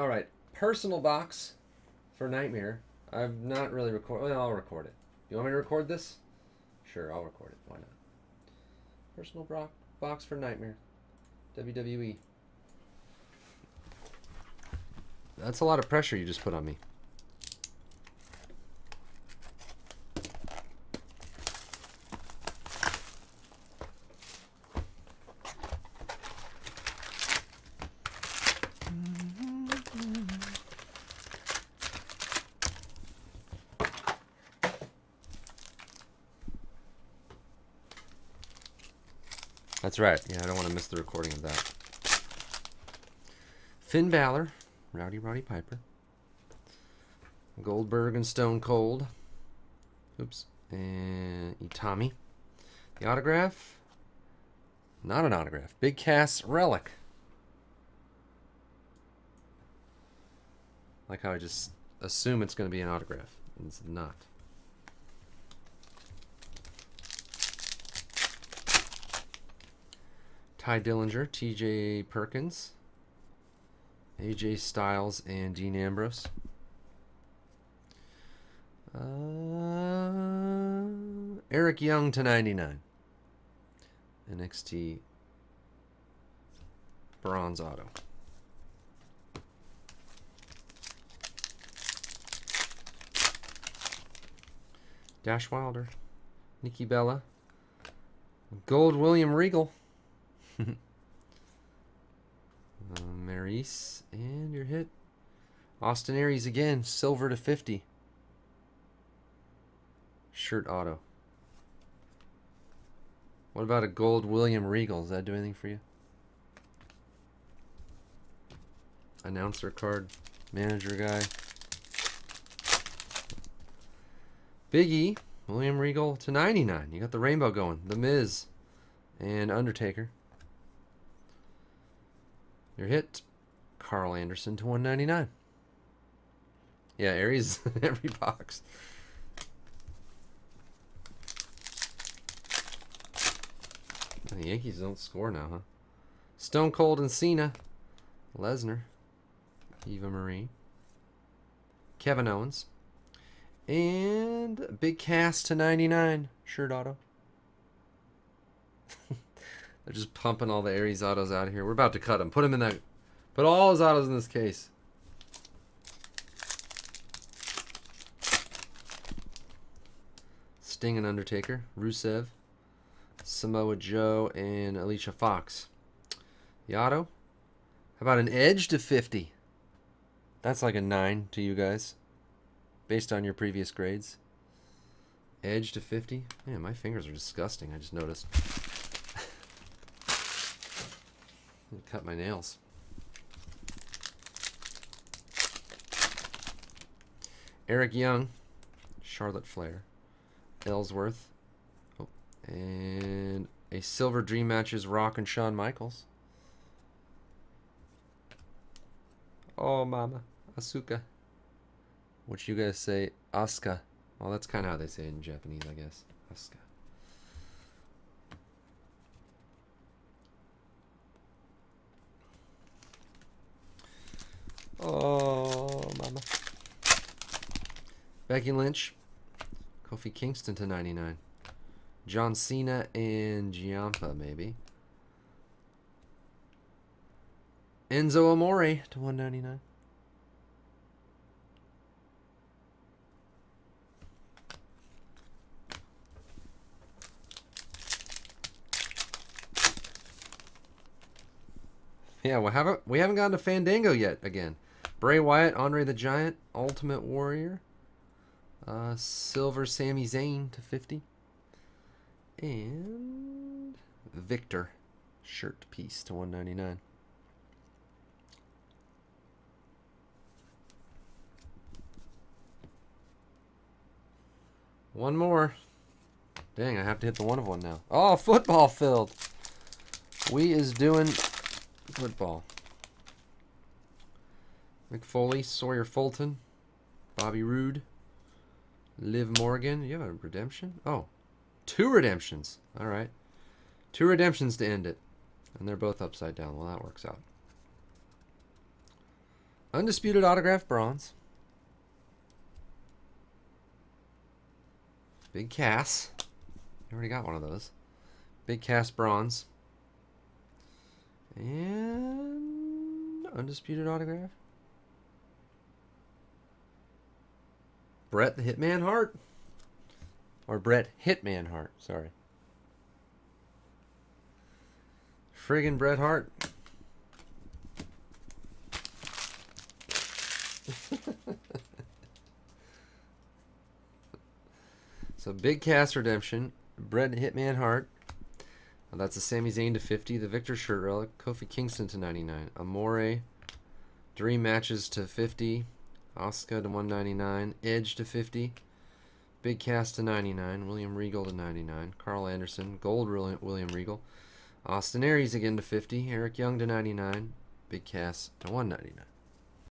All right, personal box for Nytemare. I've not really recorded. Well, I'll record it. You want me to record this? Sure, I'll record it. Why not? Personal box for Nytemare. WWE. That's a lot of pressure you just put on me. That's right. Yeah, I don't want to miss the recording of that. Finn Balor, Roddy Piper, Goldberg and Stone Cold. Oops. And Itami. The autograph. Not an autograph. Big Cass Relic. Like how I just assume it's going to be an autograph. It's not. Ty Dillinger, TJ Perkins, AJ Styles, and Dean Ambrose. Eric Young /99. NXT Bronze Auto. Dash Wilder, Nikki Bella, Gold William Regal. Maurice, and your hit. Austin Aries again, silver /50. Shirt auto. What about a gold William Regal? Does that do anything for you? Announcer card, manager guy. Big E, William Regal /99. You got the rainbow going. The Miz and Undertaker. Your hit, Carl Anderson /199. Yeah, Aries every box. The Yankees don't score now, huh? Stone Cold and Cena. Lesnar. Eva Marie. Kevin Owens. And Big Cass /99. Shirt auto. They're just pumping all the Aries autos out of here. We're about to cut them. Put them in that. Put all his autos in this case. Sting and Undertaker. Rusev. Samoa Joe and Alicia Fox. The auto. How about an Edge /50? That's like a 9 to you guys. Based on your previous grades. Edge /50. Man, my fingers are disgusting. I just noticed. Cut my nails. Eric Young, Charlotte Flair, Ellsworth, and a Silver Dream Matches Rock and Shawn Michaels. Oh, mama, Asuka. What you guys say, Asuka? Well, that's kind of how they say it in Japanese, I guess. Asuka. Oh, mama. Becky Lynch. Kofi Kingston /99. John Cena and Ciampa, maybe. Enzo Amore /199. Yeah, we haven't gotten to Fandango yet again. Bray Wyatt, Andre the Giant, Ultimate Warrior. Silver Sami Zayn /50. And Victor, shirt piece /199. One more. Dang, I have to hit the one of one now. Oh, football filled. We is doing football. Mick Foley, Sawyer Fulton, Bobby Roode, Liv Morgan. You have a redemption? Oh, 2 redemptions. All right. 2 redemptions to end it. And they're both upside down. Well, that works out. Undisputed autograph bronze. Big Cass. You already got one of those. Big Cass bronze. And undisputed autograph. Bret the Hitman Hart. Or Bret Hitman Hart, sorry. Friggin' Bret Hart. So Big Cass Redemption, Bret Hitman Hart. Oh, that's a Sami Zayn to 50. The Victor shirt relic. Kofi Kingston to 99. Amore. Dream matches to 50. Asuka to 199. Edge to 50. Big Cass to 99. William Regal to 99. Carl Anderson. Gold William Regal. Austin Aries again to 50. Eric Young to 99. Big Cass to 199.